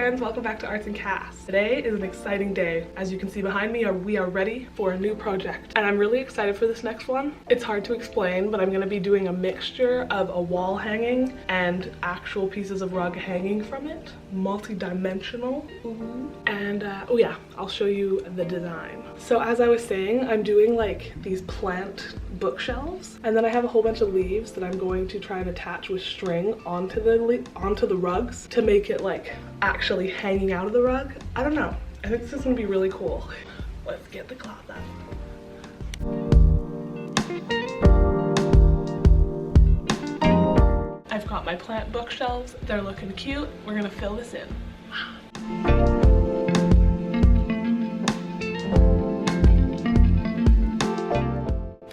friends, welcome back to Arts and Casts. Today is an exciting day. As you can see behind me, we are ready for a new project. And I'm really excited for this next one. It's hard to explain, but I'm gonna be doing a mixture of a wall hanging and actual pieces of rug hanging from it. Multi-dimensional. And oh yeah, I'll show you the design. So as I was saying, I'm doing like these plant bookshelves, and then I have a whole bunch of leaves that I'm going to try and attach with string onto the rugs to make it like actually hanging out of the rug. I don't know. I think this is gonna be really cool. Let's get the cloth out. I've got my plant bookshelves. They're looking cute. We're gonna fill this in.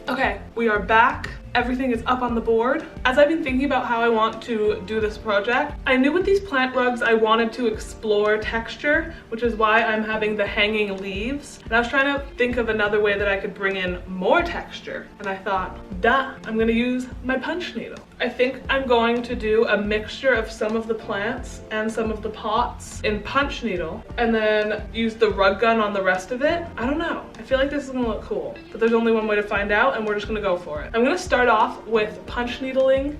Okay, we are back. Everything is up on the board. As I've been thinking about how I want to do this project, I knew with these plant rugs I wanted to explore texture, which is why I'm having the hanging leaves. And I was trying to think of another way that I could bring in more texture. And I thought, duh, I'm gonna use my punch needle. I think I'm going to do a mixture of some of the plants and some of the pots in punch needle, and then use the rug gun on the rest of it. I don't know. I feel like this is gonna look cool, but there's only one way to find out, and we're just gonna go for it. I'm gonna start off with punch needling,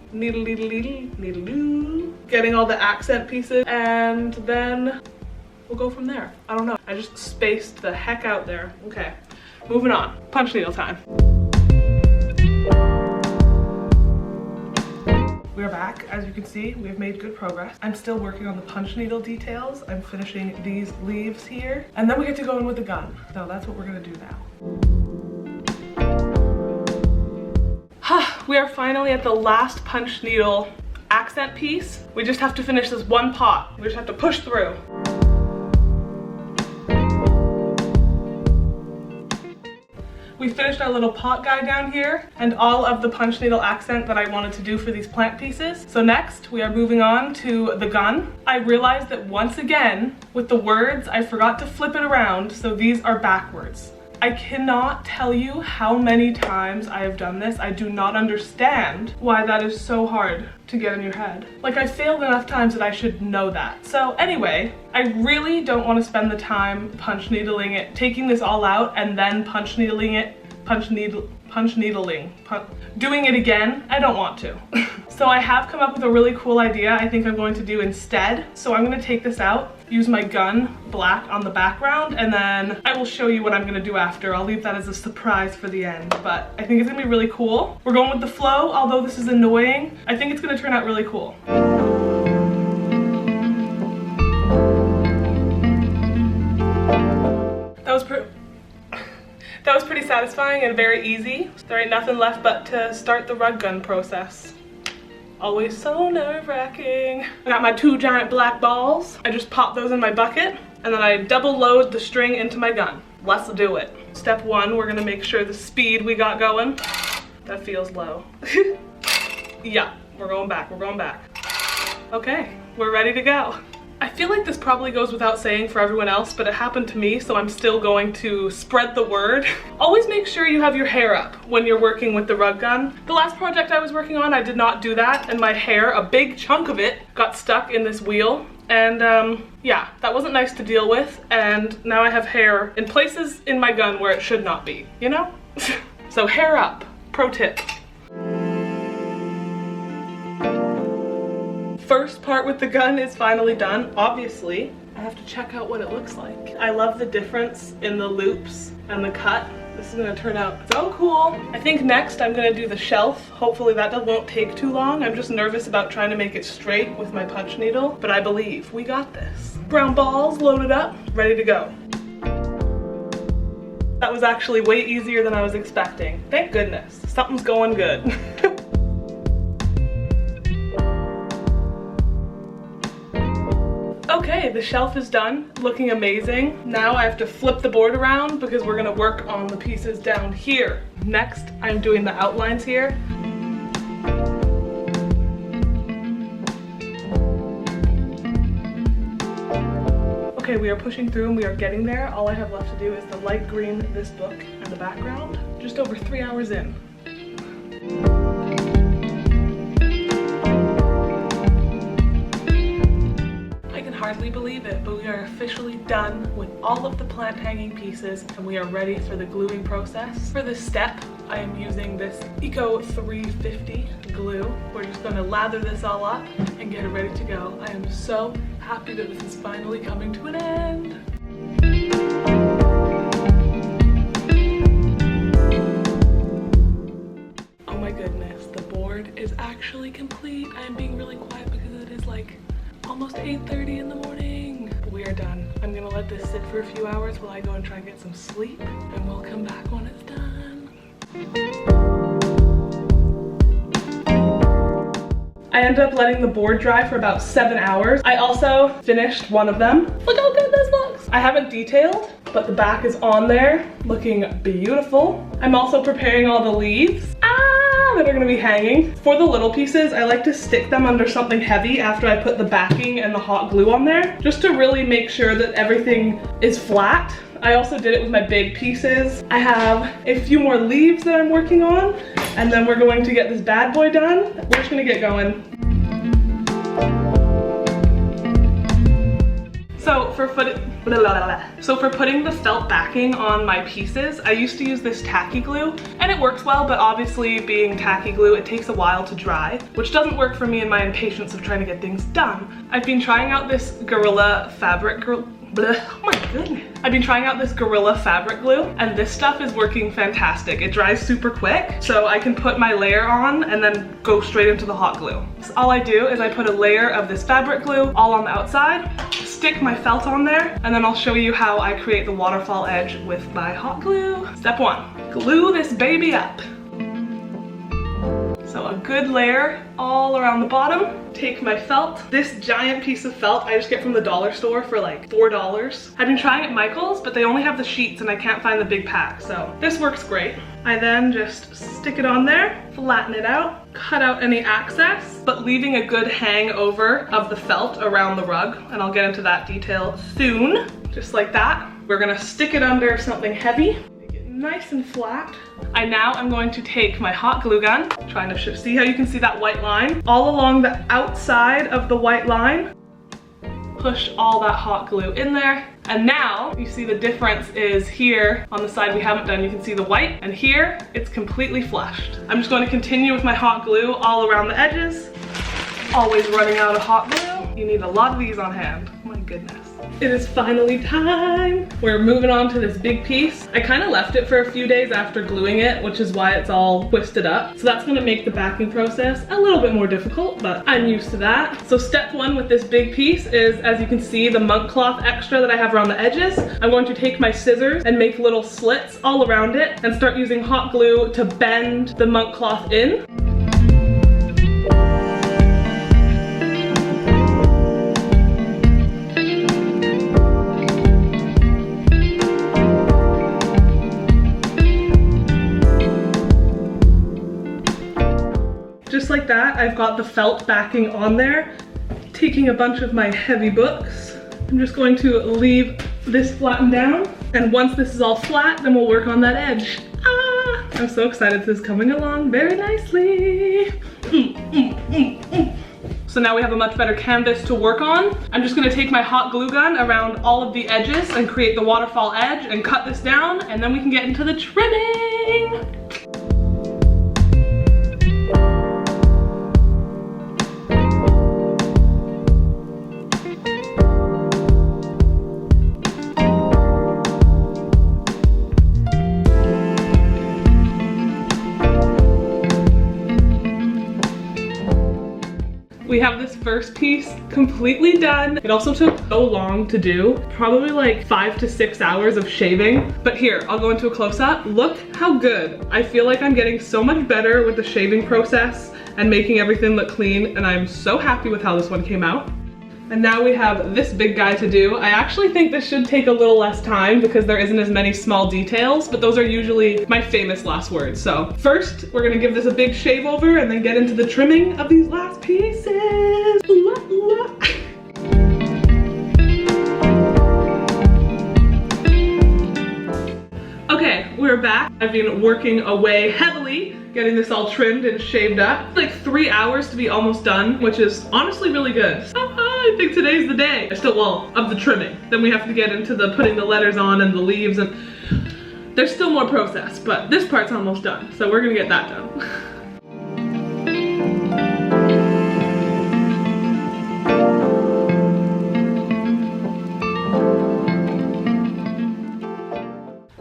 getting all the accent pieces, and then we'll go from there. I don't know. I just spaced the heck out there. Okay, moving on. Punch needle time. We're back. As you can see, we've made good progress. I'm still working on the punch needle details. I'm finishing these leaves here, and then we get to go in with the gun. So that's what we're gonna do now. We are finally at the last punch needle accent piece. We just have to finish this one pot. We just have to push through. We finished our little pot guy down here and all of the punch needle accent that I wanted to do for these plant pieces. So next we are moving on to the gun. I realized that once again with the words I forgot to flip it around, so these are backwards. I cannot tell you how many times I have done this. I do not understand why that is so hard to get in your head. Like, I failed enough times that I should know that. So anyway, I really don't want to spend the time punch needling it, taking this all out and then punch needling it, doing it again. I don't want to. So I have come up with a really cool idea I think I'm going to do instead. So I'm gonna take this out, use my gun black on the background, and then I will show you what I'm gonna do after. I'll leave that as a surprise for the end, but I think it's gonna be really cool. We're going with the flow, although this is annoying. I think it's gonna turn out really cool. That was pretty satisfying and very easy. There ain't nothing left but to start the rug gun process. Always so nerve-wracking. I got my 2 giant black balls. I just pop those in my bucket, and then I double load the string into my gun. Let's do it. Step 1, we're gonna make sure the speed we got going. That feels low. Yeah, we're going back, we're going back. Okay, we're ready to go. I feel like this probably goes without saying for everyone else, but it happened to me, so I'm still going to spread the word. Always make sure you have your hair up when you're working with the rug gun. The last project I was working on, I did not do that, and my hair, a big chunk of it, got stuck in this wheel. And yeah, that wasn't nice to deal with, and now I have hair in places in my gun where it should not be, you know? So hair up, pro tip. First part with the gun is finally done. Obviously, I have to check out what it looks like. I love the difference in the loops and the cut. This is gonna turn out so cool. I think next I'm gonna do the shelf. Hopefully that won't take too long. I'm just nervous about trying to make it straight with my punch needle, but I believe we got this. Brown balls loaded up, ready to go. That was actually way easier than I was expecting. Thank goodness, something's going good. Okay, the shelf is done, looking amazing. Now I have to flip the board around because we're gonna work on the pieces down here. Next, I'm doing the outlines here. Okay, we are pushing through and we are getting there. All I have left to do is the light green this book and the background. Just over 3 hours in. I can hardly believe believe it, but we are officially done with all of the plant hanging pieces and we are ready for the gluing process. For this step, I am using this Eco 350 glue. We're just gonna lather this all up and get it ready to go. I am so happy that this is finally coming to an end. Oh my goodness, the board is actually complete. I am being really quiet because it is like almost 8:30 in the morning. But we are done. I'm gonna let this sit for a few hours while I go and try and get some sleep, and we'll come back when it's done. I ended up letting the board dry for about 7 hours. I also finished one of them. Look how good this looks. I haven't detailed, but the back is on there, looking beautiful. I'm also preparing all the leaves that are gonna be hanging. For the little pieces, I like to stick them under something heavy after I put the backing and the hot glue on there, just to really make sure that everything is flat. I also did it with my big pieces. I have a few more leaves that I'm working on, and then we're going to get this bad boy done. We're just gonna get going. So for putting the felt backing on my pieces, I used to use this tacky glue, and it works well, but obviously being tacky glue, it takes a while to dry, which doesn't work for me in my impatience of trying to get things done. I've been trying out this Gorilla fabric glue. Oh my goodness. I've been trying out this Gorilla fabric glue, and this stuff is working fantastic. It dries super quick, so I can put my layer on and then go straight into the hot glue. So all I do is I put a layer of this fabric glue all on the outside, stick my felt on there, and then I'll show you how I create the waterfall edge with my hot glue. Step 1, glue this baby up. So a good layer all around the bottom. Take my felt. This giant piece of felt I just get from the dollar store for like $4. I've been trying at Michael's, but they only have the sheets and I can't find the big pack, so this works great. I then just stick it on there, flatten it out, cut out any excess, but leaving a good hangover of the felt around the rug, and I'll get into that detail soon. Just like that. We're gonna stick it under something heavy. Nice and flat. Now I'm going to take my hot glue gun, trying to see how you can see that white line, all along the outside of the white line. Push all that hot glue in there. And now you see the difference is here on the side we haven't done, you can see the white, and here it's completely flushed. I'm just going to continue with my hot glue all around the edges. Always running out of hot glue. You need a lot of these on hand. Oh my goodness. It is finally time. We're moving on to this big piece. I kind of left it for a few days after gluing it, which is why it's all twisted up. So that's gonna make the backing process a little bit more difficult, but I'm used to that. So step 1 with this big piece is, as you can see, the monk cloth extra that I have around the edges. I'm going to take my scissors and make little slits all around it and start using hot glue to bend the monk cloth in. Just like that, I've got the felt backing on there. Taking a bunch of my heavy books, I'm just going to leave this flattened down. And once this is all flat, then we'll work on that edge. I'm so excited this is coming along very nicely. So now we have a much better canvas to work on. I'm just gonna take my hot glue gun around all of the edges and create the waterfall edge and cut this down, and then we can get into the trimming. We have this first piece completely done. It also took so long to do, probably like 5 to 6 hours of shaving. But here, I'll go into a close-up. Look how good. I feel like I'm getting so much better with the shaving process and making everything look clean, and I'm so happy with how this one came out. And now we have this big guy to do. I actually think this should take a little less time because there isn't as many small details, but those are usually my famous last words. So first, we're gonna give this a big shave over and then get into the trimming of these last pieces. Okay, we're back. I've been working away heavily, getting this all trimmed and shaved up. It's like 3 hours to be almost done, which is honestly really good. I think today's the day. Well, of the trimming. Then we have to get into the putting the letters on and the leaves, and there's still more process, but this part's almost done. So we're gonna get that done.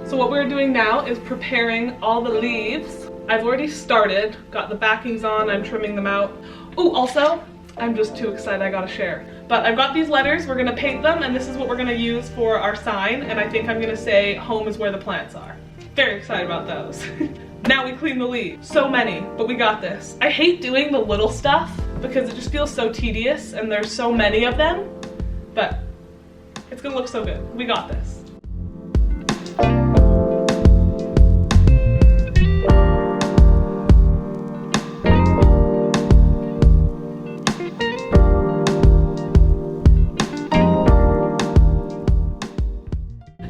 So what we're doing now is preparing all the leaves. I've already started, got the backings on, I'm trimming them out. Oh, also, I'm just too excited, I gotta share. But I've got these letters, we're gonna paint them, and this is what we're gonna use for our sign, and I think I'm gonna say, home is where the plants are. Very excited about those. Now we clean the leaves. So many, but we got this. I hate doing the little stuff because it just feels so tedious, and there's so many of them, but it's gonna look so good. We got this.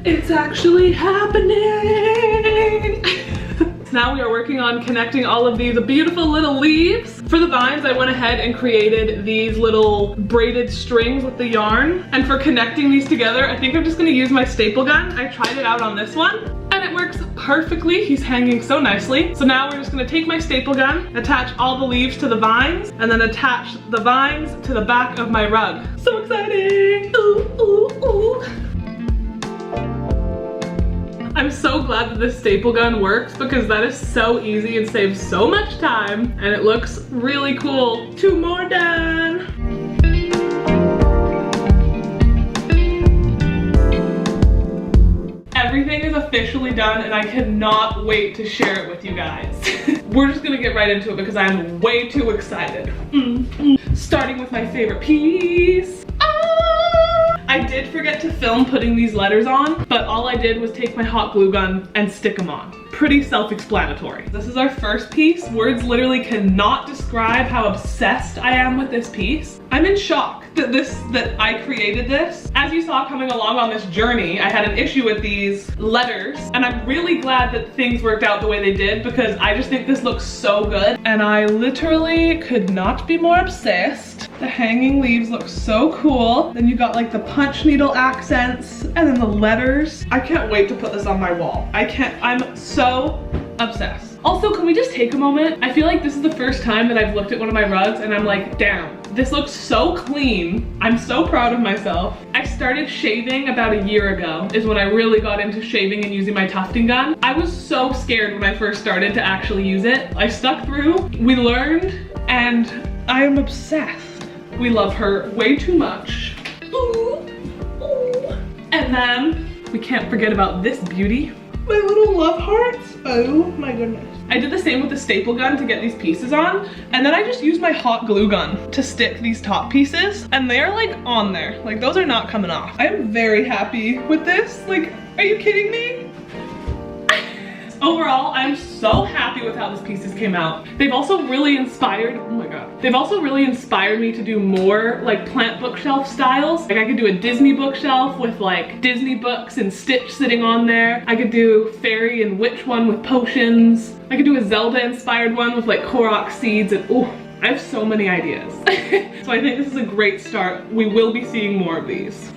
It's actually happening! Now we are working on connecting all of these beautiful little leaves. For the vines, I went ahead and created these little braided strings with the yarn. And for connecting these together, I think I'm just gonna use my staple gun. I tried it out on this one, and it works perfectly. He's hanging so nicely. So now we're just gonna take my staple gun, attach all the leaves to the vines, and then attach the vines to the back of my rug. So exciting! Ooh, ooh, ooh. I'm so glad that this staple gun works because that is so easy and saves so much time, and it looks really cool. 2 more done. Everything is officially done and I cannot wait to share it with you guys. We're just gonna get right into it because I'm way too excited. Starting with my favorite piece. I did forget to film putting these letters on, but all I did was take my hot glue gun and stick them on. Pretty self-explanatory. This is our first piece. Words literally cannot describe how obsessed I am with this piece. I'm in shock that I created this. As you saw coming along on this journey, I had an issue with these letters, and I'm really glad that things worked out the way they did because I just think this looks so good. And I literally could not be more obsessed. The hanging leaves look so cool. Then you got like the punch needle accents and then the letters. I can't wait to put this on my wall. I'm so obsessed. Also, can we just take a moment? I feel like this is the first time that I've looked at one of my rugs and I'm like, damn, this looks so clean. I'm so proud of myself. I started shaving about a year ago is when I really got into shaving and using my tufting gun. I was so scared when I first started to actually use it. I stuck through, we learned, and I am obsessed. We love her way too much. Ooh, ooh. And then we can't forget about this beauty. My little love hearts. Oh my goodness. I did the same with the staple gun to get these pieces on, and then I just used my hot glue gun to stick these top pieces, and they're like on there. Like those are not coming off. I'm very happy with this. Like, are you kidding me? Overall, I'm so happy with how these pieces came out. They've also really inspired, oh my god. They've also really inspired me to do more like plant bookshelf styles. Like I could do a Disney bookshelf with like Disney books and Stitch sitting on there. I could do fairy and witch one with potions. I could do a Zelda inspired one with like Korok seeds and oh, I have so many ideas. So I think this is a great start. We will be seeing more of these.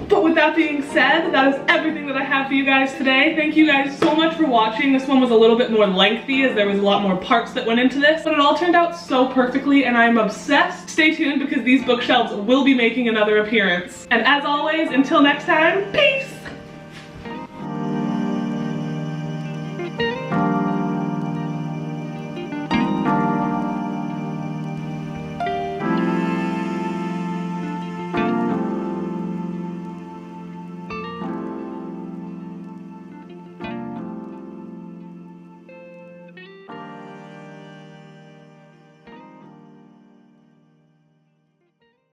But with that being said, that is everything that I have for you guys today. Thank you guys so much for watching. This one was a little bit more lengthy as there was a lot more parts that went into this, but it all turned out so perfectly and I'm obsessed. Stay tuned because these bookshelves will be making another appearance. And as always, until next time, peace!